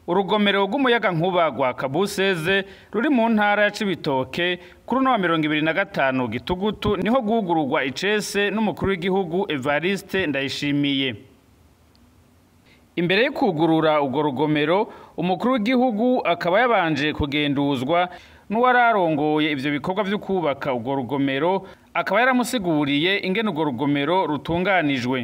Urugomero rw'umuyagankuba rwa KABU16 ruri mu ntara ya Cibitoke kuri no 25 gitugutu niho rwugururwa icese n'umukuru w'igihugu Evariste Ndayishimiye. Imbere yo kugurura urwo rugomero, umukuru w'igihugu akaba yabanje kugenduzwa n'uwararongoye ivyo bikorwa vyo kubaka urwo rugomero, akaba yaramusiguriye ingene urwo rugomero rutunganijwe.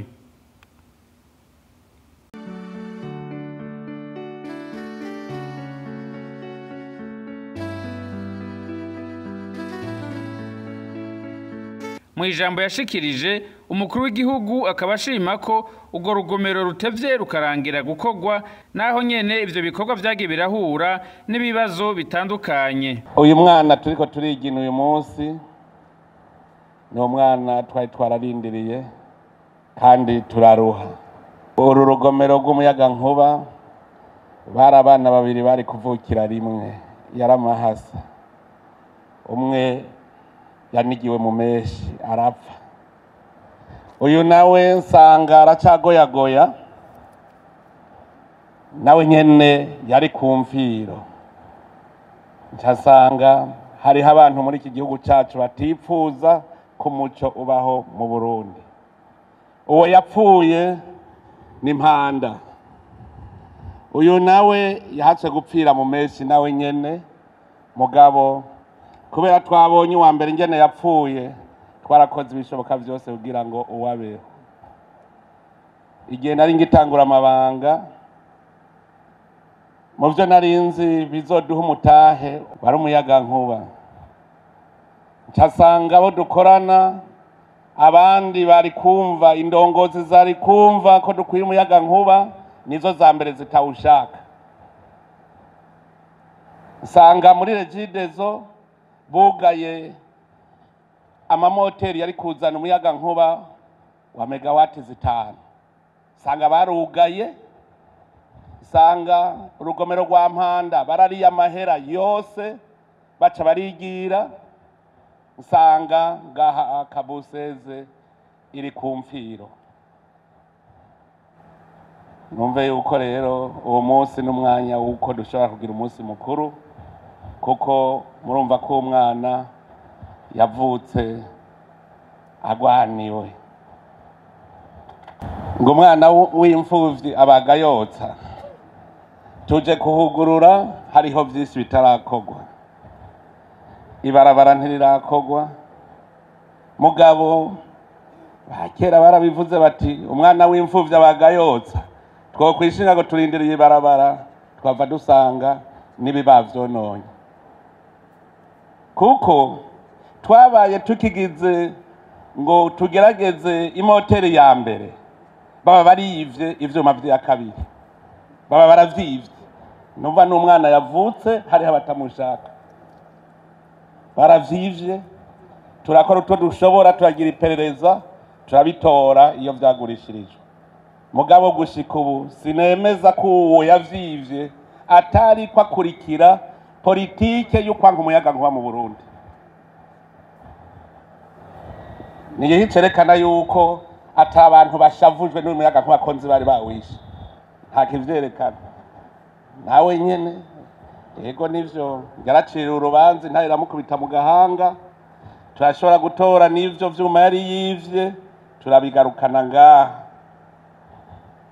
Mu ijambo yashikirije, umukuru w'igihugu akaba ashima ko urwo rugomero rutevye rukarangira gukorwa, naho nyene ivyo bikorwa vyagiye birahura n'ibibazo bitandukanye. Uyu mwana turiko turigina uyu munsi ni umwana twari twararindiriye kandi turaruha. Uru rugomero rw'umuyagankuba bari abana babiri bari kuvukira rimwe, yaramahasa. Umwe yanigiwe mu meshi arapfa. Uyu nawe nsanga aracagoyagoya, nawe nyene yari kumfiro. Ncasanga hariho abantu muri iki gihugu cacu batipfuza ko umuco ubaho mu Burundi. Uwo yapfuye ni Mpanda. Uyu nawe yahatse gupfira mu meshi nawe nyene, mugabo kubera twabonye uwa mbere ingene yapfuye, twarakoze ibishoboka byose kugira ngo uwabeho. Igihe nari ngitangura amabanga, mu byo narinzi bizoduha umutahe wari umuyagankuba. Ncasanga abo dukorana abandi bari kumva, indongozi zari kumva ko dukwiye umuyagankuba, nizo za mbere zitawushaka. Nsanga muri regidezo bugaye amamoteri yari kuzana umuyagankuba wa meagwatt 5. Sanga barugaye, sanga urugomero rwa Mpanda barariye amahera yose baca barigira, sanga ngaha KABU16 iri kumfiro. Numve yuko rero uwo munsi n'umwanya wuko dushobora kugira umunsi mukuru, kuko murumva ko umwana yavutse agwaniwe. Ngo umwana w'imfuvyi abagayotsa. Tuje kuhugurura, hariho vyinshi bitarakorwa. Ibarabara ntirirakogwa, mugabo bakera barabivuze bati umwana w'imfuvyi abagayotsa. Twokwishinga ngo turindiriye ibarabara, twava dusanga nibibavyononye. Kuko twabaye tukigize ngo tugerageze imoteri ya mbere, baba bariyivye ivyuma vya kabiri, baba baravyivye. Numva n'umwana yavutse hariho abatamushaka, baravyivye. Turakora uto dushobora, turagira iperereza, turabitora iyo vyagurishirijwe. Mugabo gushika ubu sinemeza ko uwo yavyivye atari kwakurikira politike y'ukwanga umuyagankuba mu Burundi. Niye cerekana yuko ata abantu bashavujwe n'umuyagankuba ko nzi bari bawishe. Nta kivyerekana. Nawe nyene yego nivyo yaracira urubanza, nta iramukubita mu gahanga. Turashobora gutora n'ivyo vyuma yari yivye, turabigarukana ngaha.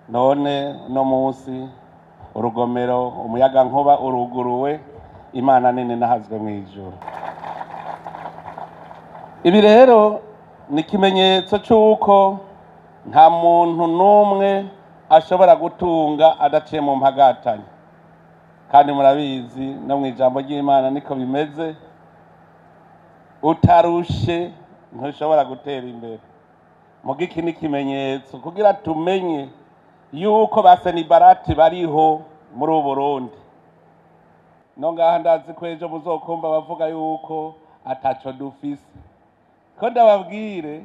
None no munsi urugomero umuyagankuba uruguruwe, Imana nene nahazwe mw'ijuru. Ibi rero ni ikimenyetso cy'uko nta muntu n'umwe ashobora gutunga adaciye mu mpagatanya. Kandi murabizi no mu ijambo ry'Imana niko bimeze, utarushe ntushobora gutera imbere. Mugiki ni ikimenyetso kugira tumenye yuko basenibarati bariho muri Burundi. No ngaha ndazi ko ejo muzokumva bavuga yuko ataco dufise. Ko ndababwire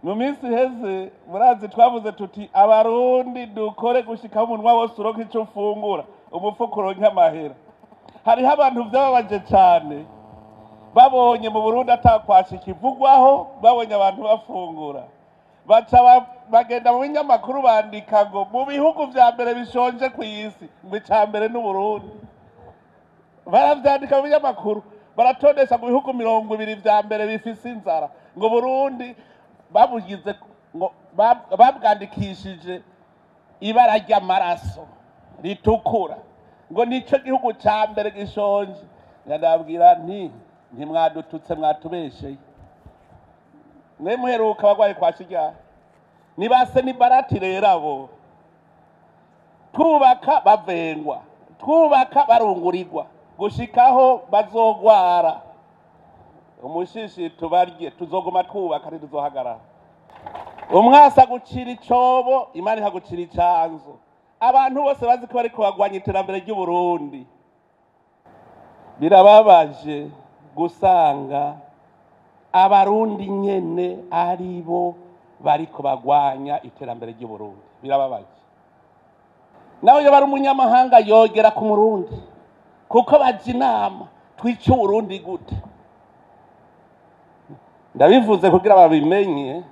mu minsi heze murazi twavuze tuti abarundi dukore gushika umunwa wose uronka ico ufungura, umufuko uronka amahera. Hariho abantu vyababaje cane babonye mu Burundi atakwashika ivugwaho, babonye abantu bafungura, baca bagenda mu binyamakuru bandika ngo mu bihugu vya mbere bishonje ku isi ngo ica mbere n'Uburundi. Baravyandika mu binyamakuru baratondesha mu bihugu 20 vya mbere bifise inzara ngo Burundi babugize ngo babwandikishije ibara ry'amaraso ritukura ngo nico gihugu ca mbere gishonje. Ndabwira ntimwadututse mwatubesheye. Mwe muheruka bagwaye kwa Shigya nibase ni barati rero abo twubaka bavengwa twubaka barungurirwa gushikaho bazogwara umushishi tubarye tuzogoma twubaka ntituzohagarara. Umwasa gucira icobo Imana ihagucira icanzo. Abantu bose bazi ko bariko bagwanya iterambere ry'u Burundi. Birababaje gusanga abarundi nyene aribo bariko bagwanya iterambere ry'u Burundi. Birababaje. Nawe yo bari umunyamahanga yogera ku Murundi kuko baje inama twice Burundi gute. Ndabivuze kugira babimenye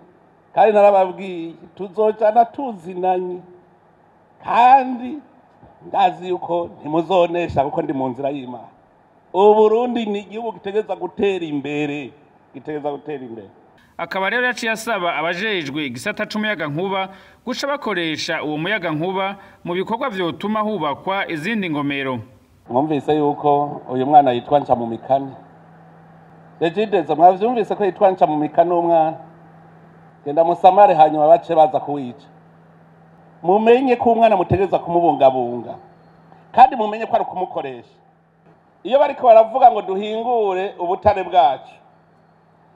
kandi narababwiye tuzojana tuzinanye kandi ndazi yuko ntimuzonesha kuko ndi mu nzira y'Imana. Uburundi ni igihugu gitegeza gutera imbere, gitegeza gutera imbere. Akaba rero yaciye asaba abajejwe igisata c'umuyagankuba guca bakoresha uwo muyagankuba mu bikorwa vyotuma hubakwa izindi ngomero. Mwumvise yuko uyu mwana yitwa Nca mu mikani. Regidezo mwavyumvise ko yitwa Nca mu mikani umwana. Genda musamare hanyuma bace baza kuwica. Mumenye ko umwana mutegeza kumubungabunga kandi mumenye ko ari kumukoresha. Iyo bariko baravuga ngo duhingure ubutare bwacu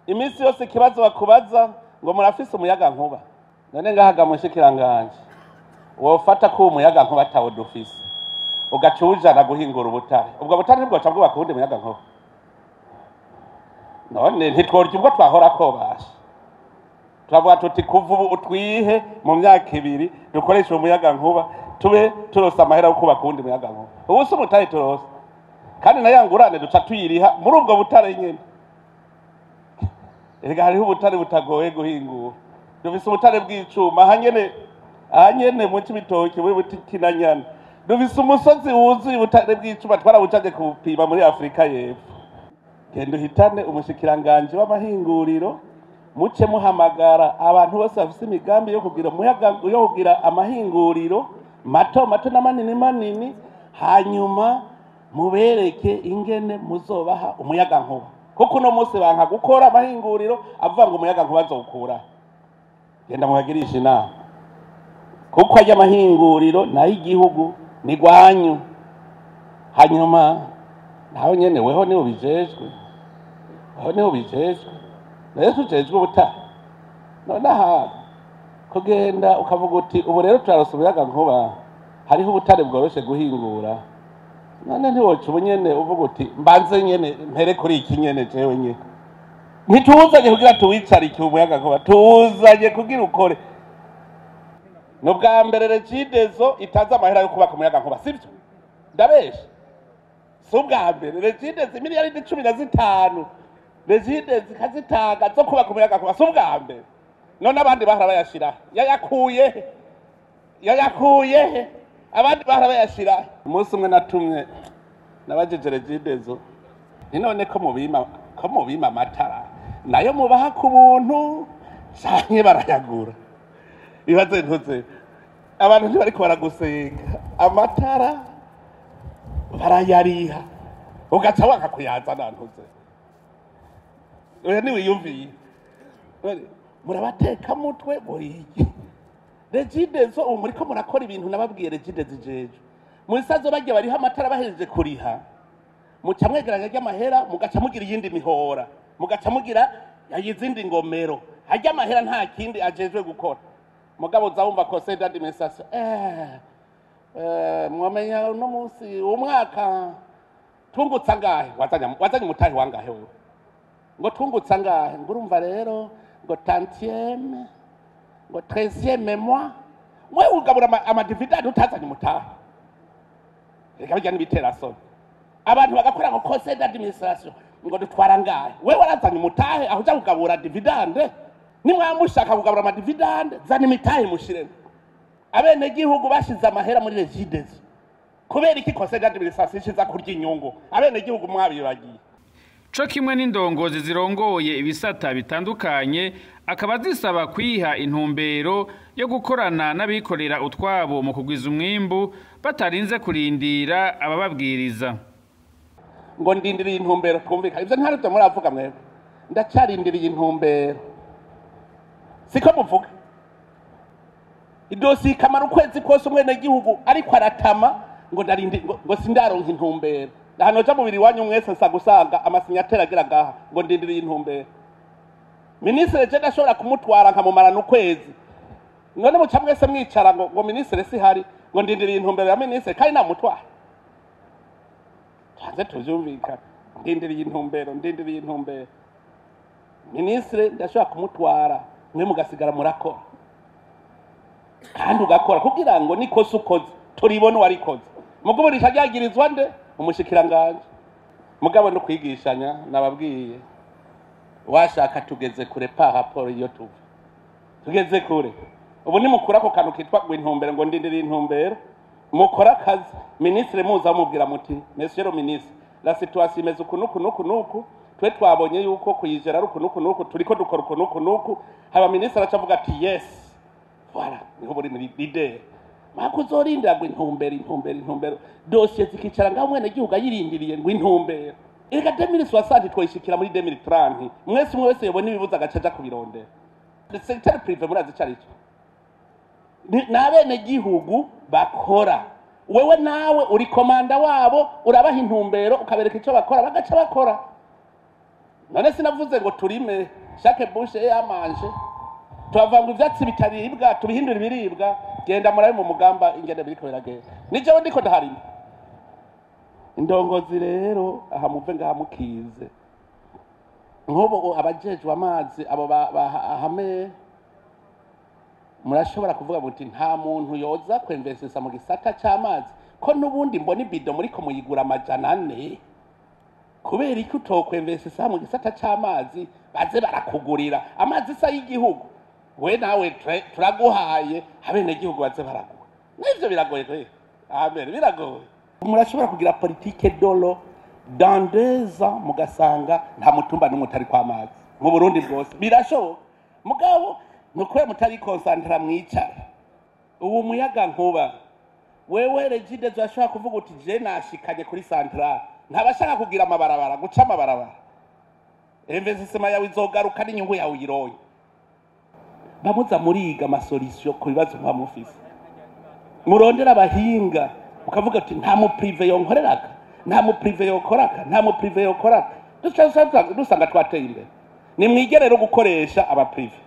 imisi yose ikibazo bakubaza ngo murafise umuyagankuba. None ngahaga mushikiranganje wofata ko umuyagankuba atawo dufise ugacujana guhingura ubutare ubwo butare nibwo cabwo bakundi umuyagankuba. None ntitworya ubwo twahora ko basha turavuga tuti kuva ubu utwihe mu myaka 2 dukoresha umuyagankuba tube turosa amahera yo kubaka uwundi muyagankuba. Ubu se umutare turosa kandi nayangurane duca tuyiriha muri ubwo butare nyene. Erega hariho ubutare butagoye guhingura. Dufise ubutare bw'icuma ahanyene mu Cibitoke we butikinanyana. Dufise umusozi wuzuye ubutare bw'icuma twarabucaje kupima muri Afrika y'Epfo. Gendo hitane umushikiranganje w'amahinguriro muce muhamagara abantu bose bafise imigambi yo kugira amahinguriro mato na manini hanyuma mubereke ingene muzobaha umuyagankuba kuko no munsi banka gukora amahinguriro avuga ngo umuyagankuba azokura. Genda muhagirisha inama kuko ajya amahinguriro nayo igihugu ni gwanyu hanyuma nawe nyene weho niho bijejwe nayo tujejwe ubutare. None aha kugenda ukavuga uti ubu rero turarosa umuyagankuba hariho ubutare bworoshe guhingura. None ntiwoca ubu nyene uvuga uti mbanze nyene mpere kuri iki nyene jewe nyene ntituzanye kugira tuwicarike umuyagankuba tuzanye kugira ukore. No bwa mbere Regidezo itaza amahera yo kubaka umuyagankuba sivyo ndabesha so bwa mbere Regidezo miliyari 15 Regidezo kazitanga zo kubaka umuyagankuba so bwa mbere. None abandi bahara bayashira yayakuye abandi bahara bayashira. Umunsi umwe natumye nabajeje Regidezo none ko mubima amatara nayo mubaha ku buntu canke barayagura. Ibaze ntuze abantu ntibariko baragusenga amatara barayariha ugaca wanga kuyaza nantuze. Oya ni wiyumviye murabateka mutwe boyiki. Regidezo umuriko murakora ibintu nababwiye Regidezo jeje musazo bagiye bariha amatara bahejeje kuriha muca mwegeranya ry'amahera mugaca mugira iyindi mihora mugaca mugira yizindi ngomero hajya amahera nta kindi ajejwe gukora. Mugabo zawumva conseil d'administration mwamenya no munsi umwaka tungutsa ngahe wazanye mutahi wangahe wewe ngo tungutsa ngahe ngurumva rero ngo tantième ngo 13e mois mwe ugabura amadividende utazanye mutahi. Reka bijyana ibiteraso abantu bagakora ngo conseil d'administration ngo dutwara ngahe wewe warazanye mutahe aho uja kugabura dividende nimwamushaka kugabura amadividande zana imitahe mushiremo abene gihugu bashize amahera muri regidezo kubera iki conseil d'administration ishiza kurya inyungu abene gihugu mwabibagiye co kimwe n'indongozi zirongoye ibisata bitandukanye akaba zisaba kwiha intumbero yo gukorana n'abikorera utwabo mu kugwiza umwimbu batarinze kurindira abababwiriza ngo ndindiriye intumbero twumvikana ivyo ntarivyo muravuga mwebwe ndacarindiriye intumbero siko muvuga idosi kamara ukwezi kose umwene gihugu ariko aratama ngo ndarindi ngo sindaronka intumbero hano ja mubiri wanyu mwese nsa gusanga amasinyatera agira gaha ngo ndindiriye intumbero ministre je ndashobora kumutwara nkamumarana ukwezi none muca mwese mwicara ngo ministre si hari ngo ndindiriye intumbero ya ministre kandi namutwara hanze tuvyumvikana ndindiriye intumbero ministre ndashobora kumutwara mwe mugasigara murakora kandi ugakora kugira ngo nikoze ukoze turibone warikoze muguburisha ryagirizwa nde umushikiranganje mugabo no kwigishanya nababwiye washaka tugeze kure pa rapport iyo tugeze kure ubu ni mukura ko kantu kitwa gw'intumbero ngo ndindiriye intumbero mukora kazi ministre muza mubwira muti monsieur le ministre la situation imeze uku twe twabonye yuko kuyijera uku turiko dukora uku haba ministre aracavuga ati yes voilà niho buri muri leader makuzorindira gw'intumbero dossier zikicara ngaho mwene gihugu ayirindiriye gw'intumbero ega 2060 twoyishikira muri 2030 mwese wese yobona ibibuza agacaja kubirondera le secteur privé murazi carico n'abene gihugu bakora wewe nawe uri komanda wabo urabaha intumbero ukabereka ico bakora bagaca bakora none sinavuze ngo turime chaque bouche yamanje twavanga ivyatsi bitaribwa tubihindura ibiribwa genda murabe mu mugamba ingene biriko biragenda nije ndiko ndaharima indongozi rero aha muve ngaha mukize nkobo abajejwe amazi abo bahame murashobora kuvuga muti nta muntu yoza kwemvesesa mu gisata cy'amazi ko nubundi mbona ibido muri ko muyigura amajana 4 kubera iki utokwemvesesa mu gisata cy'amazi baze barakugurira amazi sa y'igihugu we nawe turaguhaye abene gihugu baze baraguha nivyo biragoye kwe amen biragoye murashobora kugira politique dolo dans 2 ans mugasanga nta mutumba n'umutari kwa amazi mu Burundi bwose birashoboka mugabo nuko mutari concentra mwicara ubu umuyagankuba wewe regide zashaka kuvuga uti je nashikanye kuri central ntabashaka kugira amabarabara guca amabarabara investissement yawe izogaruka n'inyungu yawe uyironye bamuza muriga amasolution ku bibazo nka mufisi murondera abahinga ukavuga ati nta mu privé yonkoreraga nta mu privé yokoraka nta mu privé yokoraka dusanga twateye imbere ni mwigerero gukoresha aba privé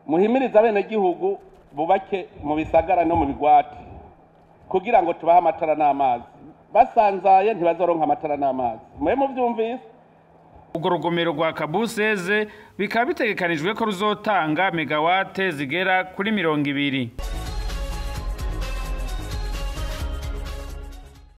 muhimiriza abene gihugu bubake mu bisagara no mu bigwati kugira ngo tubahe amatara n'amazi basanzaye ntibazoronka amatara n'amazi mwe mu byumvise urwo rugomero rwa KABU16 bikaba bitegekanijwe ko ruzotanga megawatt zigera kuri 20